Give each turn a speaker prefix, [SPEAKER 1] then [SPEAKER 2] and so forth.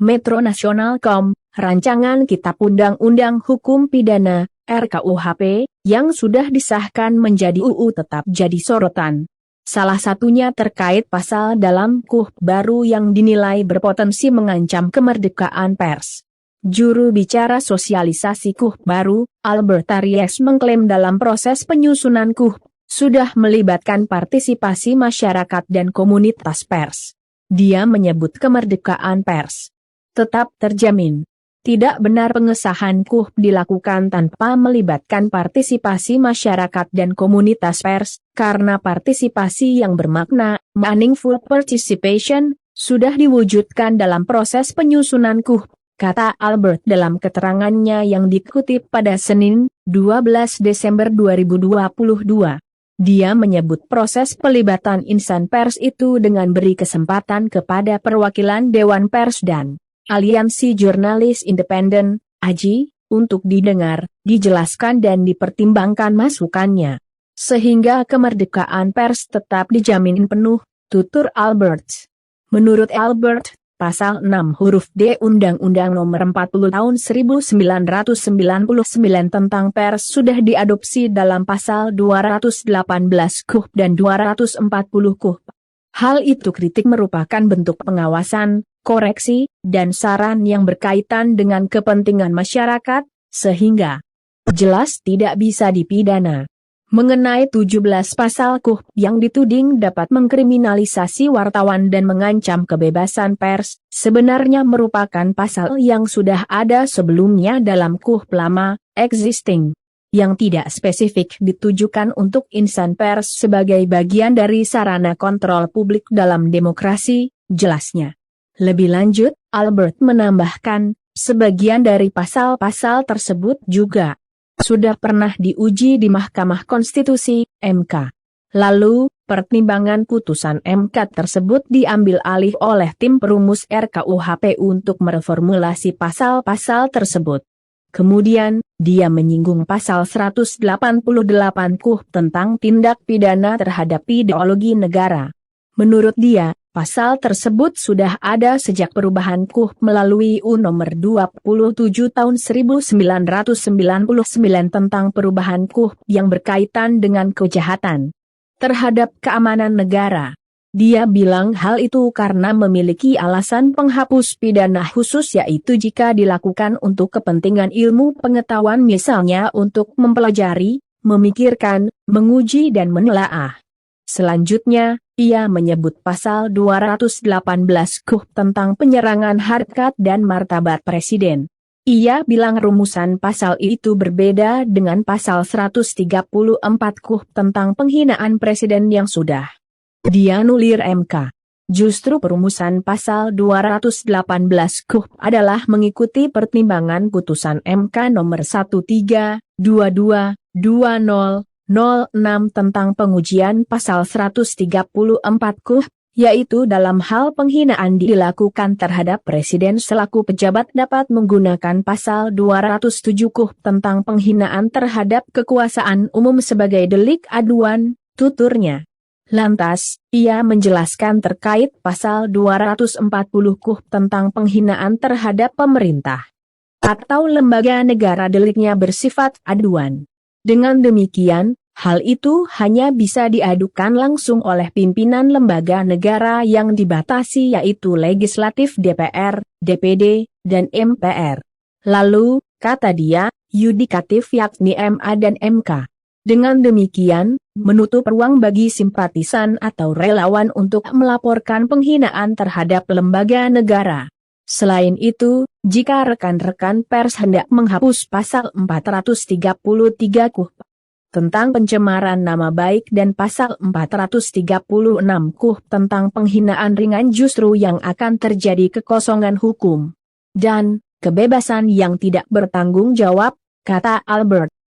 [SPEAKER 1] Metro Nasional Com, Rancangan Kitab Undang-Undang Hukum Pidana, RKUHP, yang sudah disahkan menjadi UU tetap jadi sorotan. Salah satunya terkait pasal dalam KUH baru yang dinilai berpotensi mengancam kemerdekaan pers. Juru bicara sosialisasi KUH baru, Albert Aries mengklaim dalam proses penyusunan KUH, sudah melibatkan partisipasi masyarakat dan komunitas pers. Dia menyebut kemerdekaan pers tetap terjamin. Tidak benar pengesahan KUH dilakukan tanpa melibatkan partisipasi masyarakat dan komunitas pers, karena partisipasi yang bermakna, meaningful participation, sudah diwujudkan dalam proses penyusunan KUH, kata Albert dalam keterangannya yang dikutip pada Senin, 12 Desember 2022. Dia menyebut proses pelibatan insan pers itu dengan beri kesempatan kepada perwakilan Dewan Pers dan Aliansi Jurnalis Independen, AJI, untuk didengar, dijelaskan dan dipertimbangkan masukannya. Sehingga kemerdekaan pers tetap dijamin penuh, tutur Albert. Menurut Albert, Pasal 6 huruf D Undang-Undang Nomor 40 Tahun 1999 tentang pers sudah diadopsi dalam Pasal 218 KUH dan 240 KUH. Hal itu kritik merupakan bentuk pengawasan, koreksi, dan saran yang berkaitan dengan kepentingan masyarakat, sehingga jelas tidak bisa dipidana. Mengenai 17 pasal KUH yang dituding dapat mengkriminalisasi wartawan dan mengancam kebebasan pers, sebenarnya merupakan pasal yang sudah ada sebelumnya dalam KUH lama, existing, yang tidak spesifik ditujukan untuk insan pers sebagai bagian dari sarana kontrol publik dalam demokrasi, jelasnya. Lebih lanjut, Albert menambahkan, sebagian dari pasal-pasal tersebut juga sudah pernah diuji di Mahkamah Konstitusi, MK. Lalu, pertimbangan putusan MK tersebut diambil alih oleh tim perumus RKUHP untuk mereformulasi pasal-pasal tersebut. Kemudian, dia menyinggung pasal 188 KUH tentang tindak pidana terhadap ideologi negara. Menurut dia, pasal tersebut sudah ada sejak perubahan KUH melalui UU Nomor 27 Tahun 1999 tentang perubahan KUH yang berkaitan dengan kejahatan terhadap keamanan negara. Dia bilang hal itu karena memiliki alasan penghapus pidana khusus, yaitu jika dilakukan untuk kepentingan ilmu pengetahuan, misalnya untuk mempelajari, memikirkan, menguji dan menelaah. Selanjutnya, ia menyebut pasal 218 KUH tentang penyerangan harkat dan martabat presiden. Ia bilang rumusan pasal itu berbeda dengan pasal 134 KUH tentang penghinaan presiden yang sudah dianulir MK. Justru perumusan pasal 218 KUH adalah mengikuti pertimbangan putusan MK nomor 13-22-2006 tentang pengujian pasal 134 KUH, yaitu dalam hal penghinaan dilakukan terhadap presiden selaku pejabat dapat menggunakan pasal 207 KUH tentang penghinaan terhadap kekuasaan umum sebagai delik aduan, tuturnya. Lantas, ia menjelaskan terkait pasal 240 KUH tentang penghinaan terhadap pemerintah atau lembaga negara, deliknya bersifat aduan. Dengan demikian, hal itu hanya bisa diadukan langsung oleh pimpinan lembaga negara yang dibatasi, yaitu legislatif DPR, DPD, dan MPR. Lalu, kata dia, yudikatif yakni MA dan MK. Dengan demikian, menutup ruang bagi simpatisan atau relawan untuk melaporkan penghinaan terhadap lembaga negara. Selain itu, jika rekan-rekan pers hendak menghapus pasal 433 KUH tentang pencemaran nama baik dan pasal 436 KUH tentang penghinaan ringan, justru yang akan terjadi kekosongan hukum dan kebebasan yang tidak bertanggung jawab, kata Albert.